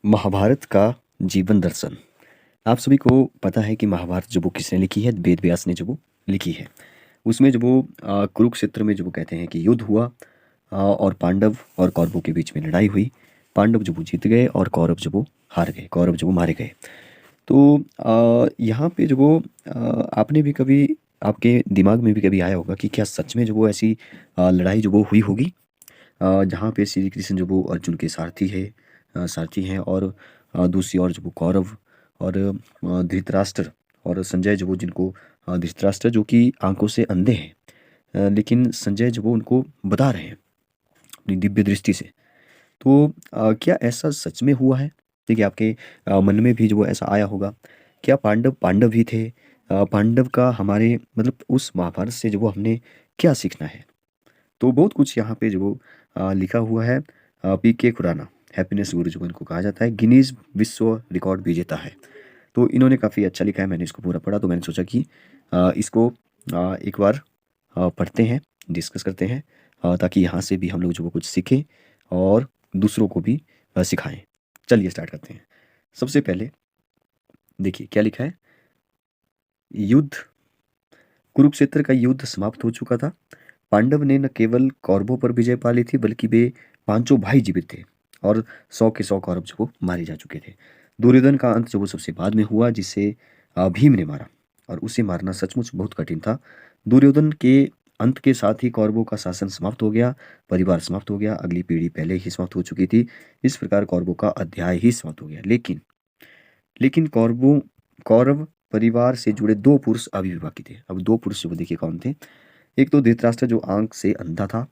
महाभारत का जीवन दर्शन। आप सभी को पता है कि महाभारत जो वो किसने लिखी है? वेद व्यास ने जो वो लिखी है। उसमें जो वो कुरुक्षेत्र में जो वो कहते हैं कि युद्ध हुआ, और पांडव और कौरवों के बीच में लड़ाई हुई। पांडव जो वो जीत गए और कौरव जो वो हार गए, कौरव जो वो मारे गए। तो यहाँ पे जो वो आपने भी कभी, आपके दिमाग में भी कभी आया होगा कि क्या सच में जो वो ऐसी लड़ाई जो वो हुई होगी, जहाँ पे श्री कृष्ण जो वो अर्जुन के सारथी हैं, और दूसरी ओर जो वो कौरव और धृतराष्ट्र और संजय जो वो, जिनको धृतराष्ट्र जो कि आंखों से अंधे हैं, लेकिन संजय जो वो उनको बता रहे हैं अपनी दिव्य दृष्टि से। तो क्या ऐसा सच में हुआ है? देखिए, आपके मन में भी जो वो ऐसा आया होगा, क्या पांडव पांडव ही थे? पांडव का हमारे मतलब उस महाभारत से जो वो हमने क्या सीखना है? तो बहुत कुछ यहाँ पे जो लिखा हुआ है। पी के खुराना, हैप्पीनेस गुरु जो इनको कहा जाता है, गिनीज विश्व रिकॉर्ड विजेता है। तो इन्होंने काफ़ी अच्छा लिखा है। मैंने इसको पूरा पढ़ा तो मैंने सोचा कि इसको एक बार पढ़ते हैं, डिस्कस करते हैं, ताकि यहाँ से भी हम लोग जो वो कुछ सीखें और दूसरों को भी सिखाएं। चलिए स्टार्ट करते हैं। सबसे पहले देखिए क्या लिखा है। युद्ध, कुरुक्षेत्र का युद्ध समाप्त हो चुका था। पांडव ने न केवल कौरवों पर विजय पा ली थी, बल्कि वे पांचों भाई जीवित थे और 100 के 100 कौरव जो वो मारे जा चुके थे। दुर्योधन का अंत जो वो सबसे बाद में हुआ, जिसे भीम ने मारा, और उसे मारना सचमुच बहुत कठिन था। दुर्योधन के अंत के साथ ही कौरवों का शासन समाप्त हो गया, परिवार समाप्त हो गया, अगली पीढ़ी पहले ही समाप्त हो चुकी थी। इस प्रकार कौरवों का अध्याय ही समाप्त हो गया। लेकिन लेकिन कौरव परिवार से जुड़े दो पुरुष अभी भी बाकी थे। अब दो पुरुष जो वो देखिए कौन थे। एक तो धृतराष्ट्र जो आंख से अंधा था,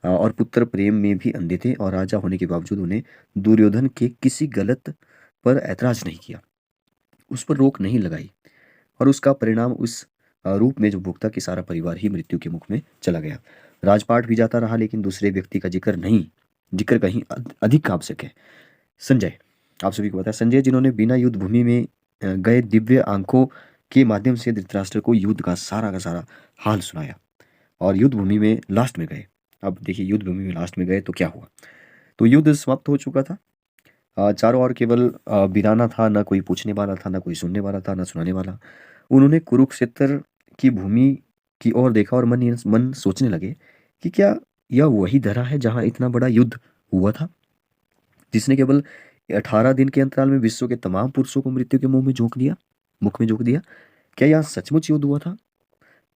और पुत्र प्रेम में भी अंधे थे, और राजा होने के बावजूद उन्हें दुर्योधन के किसी गलत पर ऐतराज नहीं किया, उस पर रोक नहीं लगाई, और उसका परिणाम उस रूप में जो भुगता कि सारा परिवार ही मृत्यु के मुख में चला गया। राजपाट भी जाता रहा, लेकिन दूसरे व्यक्ति का जिक्र कहीं अधिक आवश्यक है। संजय, आप सभी को पता है संजय, जिन्होंने बिना युद्ध भूमि में गए दिव्य आंखों के माध्यम से धृतराष्ट्र को युद्ध का सारा हाल सुनाया, और युद्ध भूमि में लास्ट में गए। अब देखिए, युद्ध भूमि में लास्ट में गए तो क्या हुआ। तो युद्ध समाप्त हो चुका था। चारों ओर केवल वीराना था, ना कोई पूछने वाला था, ना कोई सुनने वाला था, ना सुनाने वाला। उन्होंने कुरुक्षेत्र की भूमि की ओर देखा और मन ही मन सोचने लगे कि क्या यह वही धरा है जहां इतना बड़ा युद्ध हुआ था, जिसने केवल 18 दिन के अंतराल में विश्व के तमाम पुरुषों को मृत्यु के मुख में झोंक दिया। क्या यह सचमुच युद्ध हुआ था?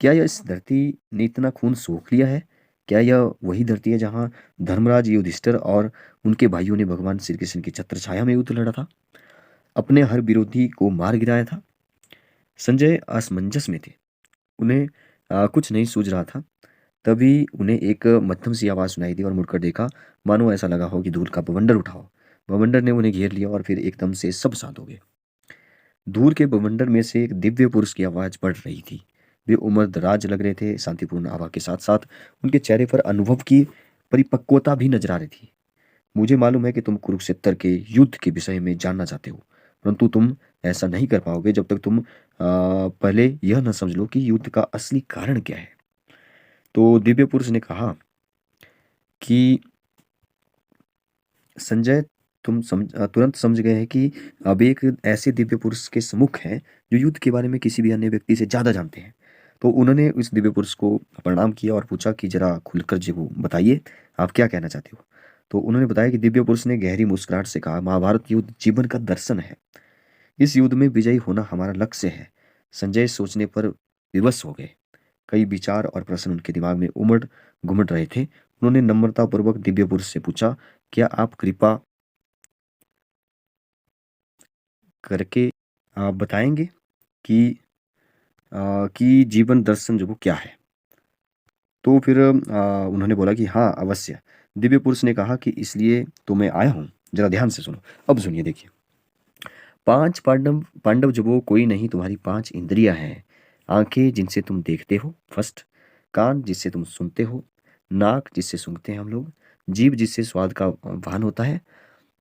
क्या यह इस धरती ने इतना खून सोख लिया है? क्या यह वही धरती है जहां धर्मराज युधिष्ठिर और उनके भाइयों ने भगवान श्री कृष्ण की छत्र छाया में युद्ध लड़ा था, अपने हर विरोधी को मार गिराया था? संजय असमंजस में थे। उन्हें कुछ नहीं सूझ रहा था। तभी उन्हें एक मध्यम सी आवाज सुनाई दी, और मुड़कर देखा, मानो ऐसा लगा हो कि धूल का बवंडर उठा हो। बवंडर ने उन्हें घेर लिया, और फिर एकदम से सब शांत हो गए। दूर के बवंडर में से एक दिव्य पुरुष की आवाज बढ़ रही थी। वे उम्रदराज लग रहे थे। शांतिपूर्ण आवाज के साथ साथ उनके चेहरे पर अनुभव की परिपक्वता भी नजर आ रही थी। मुझे मालूम है कि तुम कुरुक्षेत्र के युद्ध के विषय में जानना चाहते हो, परंतु तुम ऐसा नहीं कर पाओगे जब तक तुम पहले यह न समझ लो कि युद्ध का असली कारण क्या है। तो दिव्य पुरुष ने कहा कि संजय, तुरंत समझ गए हैं कि अब एक ऐसे दिव्य पुरुष के सम्मुख हैं जो युद्ध के बारे में किसी भी अन्य व्यक्ति से ज्यादा जानते हैं। तो उन्होंने उस दिव्य पुरुष को प्रणाम किया और पूछा कि जरा खुलकर जी वो बताइए, आप क्या कहना चाहते हो। तो उन्होंने बताया कि दिव्य पुरुष ने गहरी मुस्कुराहट से कहा, महाभारत युद्ध जीवन का दर्शन है। इस युद्ध में विजयी होना हमारा लक्ष्य है। संजय सोचने पर विवश हो गए। कई विचार और प्रश्न उनके दिमाग में उमड़ घुमड़ रहे थे। उन्होंने नम्रतापूर्वक दिव्य पुरुष से पूछा, क्या आप कृपा करके बताएंगे कि कि जीवन दर्शन जो वो क्या है। तो फिर उन्होंने बोला कि हाँ अवश्य। दिव्य पुरुष ने कहा कि इसलिए तो मैं आया हूँ, जरा ध्यान से सुनो। अब सुनिए, देखिए, पांच पांडव पांडव जो वो कोई नहीं, तुम्हारी पांच इंद्रियां हैं। आंखें जिनसे तुम देखते हो, फर्स्ट। कान जिससे तुम सुनते हो। नाक जिससे सूंघते हैं हम लोग। जीभ जिससे स्वाद का भान होता है।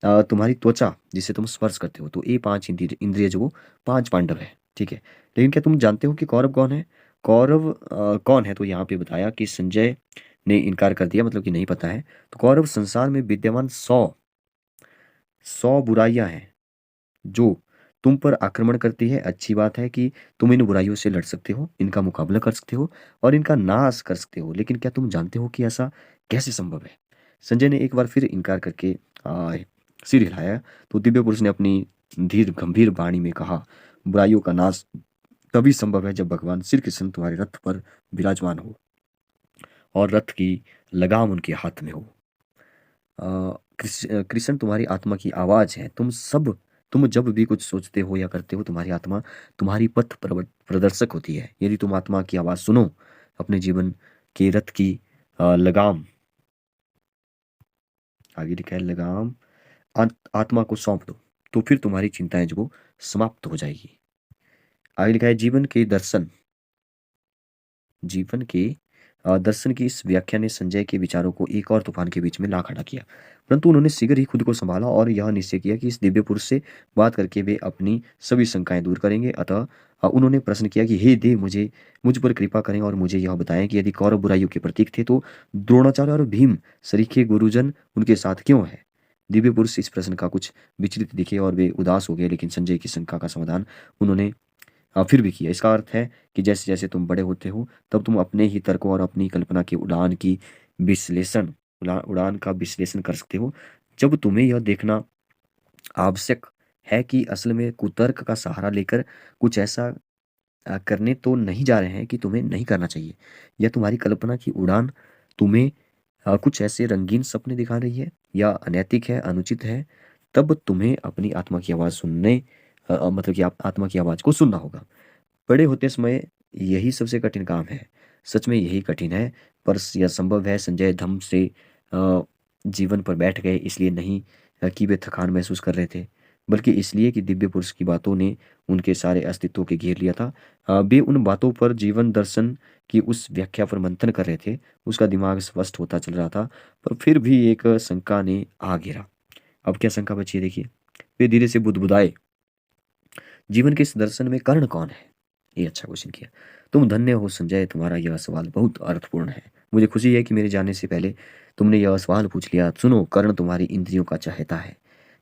तुम्हारी त्वचा जिससे तुम स्पर्श करते हो। तो ये पांच इंद्रिय जो वो पांच पांडव है, ठीक है। लेकिन क्या तुम जानते हो कि कौरव कौन है? कौरव कौन है? तो यहाँ पे बताया कि संजय ने इनकार कर दिया, मतलब कि नहीं पता है। तो कौरव संसार में विद्यमान 100 100 बुराइयां हैं जो तुम पर आक्रमण करती है। अच्छी बात है कि तुम इन बुराइयों से लड़ सकते हो, इनका मुकाबला कर सकते हो और इनका नाश कर सकते हो, लेकिन क्या तुम जानते हो कि ऐसा कैसे संभव है? संजय ने एक बार फिर इनकार करके आ, सिर हिलाया। तो दिव्य पुरुष ने अपनी धीर गंभीर वाणी में कहा, बुराइयों का नाश तभी संभव है जब भगवान श्री कृष्ण तुम्हारे रथ पर विराजमान हो और रथ की लगाम उनके हाथ में हो। कृष्ण तुम्हारी आत्मा की आवाज है। तुम जब भी कुछ सोचते हो या करते हो, तुम्हारी आत्मा तुम्हारी पथ प्रदर्शक होती है। यदि तुम आत्मा की आवाज सुनो, अपने जीवन के रथ की लगाम, आगे लिखा है लगाम, आत्मा को सौंप दो, तो फिर तुम्हारी चिंताएं जो वो समाप्त हो जाएगी। आगे लिखा है जीवन के दर्शन की इस व्याख्या ने संजय के विचारों को एक और तूफान के बीच में ला खड़ा किया। परंतु उन्होंने शीघ्र ही खुद को संभाला और यह निश्चय किया कि इस दिव्य पुरुष से बात करके वे अपनी सभी शंकाएं दूर करेंगे। अतः उन्होंने प्रश्न किया कि हे देव, मुझ पर कृपा करें और मुझे यह बताएं कि यदि कौरव बुराइयों के प्रतीक थे तो द्रोणाचार्य और भीम सरीखे गुरुजन उनके साथ क्यों है? दिव्य पुरुष इस प्रश्न का कुछ विचलित दिखे और वे उदास हो गए, लेकिन संजय की शंका का समाधान उन्होंने फिर भी किया। इसका अर्थ है कि जैसे जैसे तुम बड़े होते हो, तब तुम अपने ही तर्कों और अपनी कल्पना की उड़ान का विश्लेषण कर सकते हो। जब तुम्हें यह देखना आवश्यक है कि असल में कुतर्क का सहारा लेकर कुछ ऐसा करने तो नहीं जा रहे हैं कि तुम्हें नहीं करना चाहिए, या तुम्हारी कल्पना की उड़ान तुम्हें कुछ ऐसे रंगीन सपने दिखा रही है या अनैतिक है, अनुचित है, तब तुम्हें अपनी आत्मा की आवाज़ मतलब कि आत्मा की आवाज़ को सुनना होगा। बड़े होते समय यही सबसे कठिन काम है। सच में यही कठिन है, पर यह संभव है। संजय धम से अ, जीवन पर बैठ गए, इसलिए नहीं कि वे थकान महसूस कर रहे थे, बल्कि इसलिए कि दिव्य पुरुष की बातों ने उनके सारे अस्तित्व के घेर लिया था। वे उन बातों पर, जीवन दर्शन की उस व्याख्या पर मंथन कर रहे थे। उसका दिमाग स्पष्ट होता चल रहा था, पर फिर भी एक शंका ने आ घेरा। अब क्या शंका बची है, देखिए। वे धीरे से बुदबुदाए, जीवन के इस दर्शन में कर्ण कौन है? ये अच्छा क्वेश्चन किया। तुम धन्य हो संजय, तुम्हारा यह सवाल बहुत अर्थपूर्ण है। मुझे खुशी है कि मेरे जाने से पहले तुमने यह सवाल पूछ लिया। सुनो, कर्ण तुम्हारी इंद्रियों का चाहता है।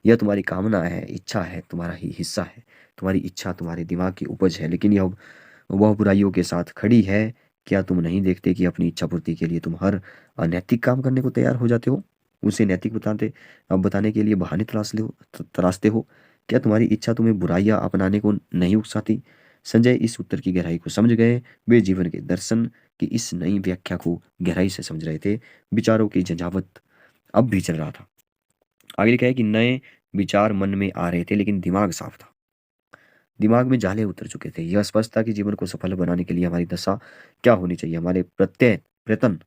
यह तुम्हारी कामना है, इच्छा है, तुम्हारा ही हिस्सा है। तुम्हारी इच्छा तुम्हारे दिमाग की उपज है, लेकिन यह वह बुराइयों के साथ खड़ी है। क्या तुम नहीं देखते कि अपनी इच्छा पूर्ति के लिए तुम हर अनैतिक काम करने को तैयार हो जाते हो? उसे नैतिक बताने के लिए बहाने तराशते हो। क्या तुम्हारी इच्छा तुम्हें बुराइयां अपनाने को नहीं उकसाती? संजय इस उत्तर की गहराई को समझ गए। वे जीवन के दर्शन की इस नई व्याख्या को गहराई से समझ रहे थे। विचारों की झंझावत अब भी चल रहा था। आगे लिखा है कि नए विचार मन में आ रहे थे, लेकिन दिमाग साफ था। दिमाग में जाले उतर चुके थे। यह स्पष्ट था कि जीवन को सफल बनाने के लिए हमारी दशा क्या होनी चाहिए, हमारे प्रयत्न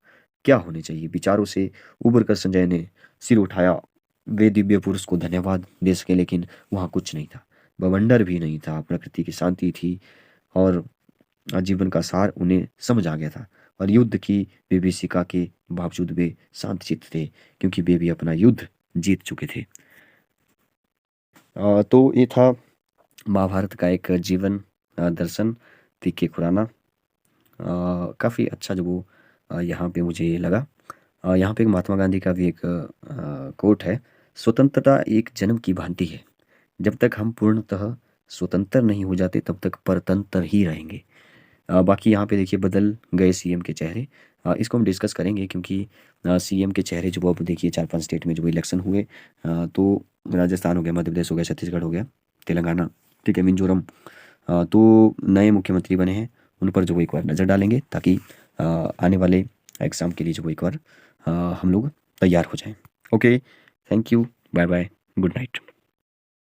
क्या होने चाहिए। विचारों से उबर कर संजय ने सिर उठाया। वे दिव्य पुरुष को धन्यवाद दे सके, लेकिन वहां कुछ नहीं था। बवंडर भी नहीं था, प्रकृति की शांति थी और जीवन का सार उन्हें समझ आ गया था। और युद्ध की विभीषिका के बावजूद वे शांत चित्त थे, क्योंकि वे भी अपना युद्ध जीत चुके थे। तो ये था महाभारत का एक जीवन दर्शन, पीके खुराना। काफ़ी अच्छा जो वो यहाँ पे मुझे लगा। यहाँ पे एक महात्मा गांधी का भी एक कोट है, स्वतंत्रता एक जन्म की भांति है। जब तक हम पूर्णतः स्वतंत्र नहीं हो जाते, तब तक परतंत्र ही रहेंगे। बाकी यहाँ पे देखिए, बदल गए सीएम के चेहरे। इसको हम डिस्कस करेंगे, क्योंकि सीएम के चेहरे जो अब देखिए 4-5 स्टेट में जो इलेक्शन हुए, तो राजस्थान हो गया, मध्य प्रदेश हो गया, छत्तीसगढ़ हो गया, तेलंगाना, ठीक है, मिजोरम, तो नए मुख्यमंत्री बने हैं। उन पर जो वो एक बार नज़र डालेंगे, ताकि आने वाले एग्ज़ाम के लिए जो वो एक बार हम लोग तैयार हो जाएं। Okay, thank you, bye bye, good night.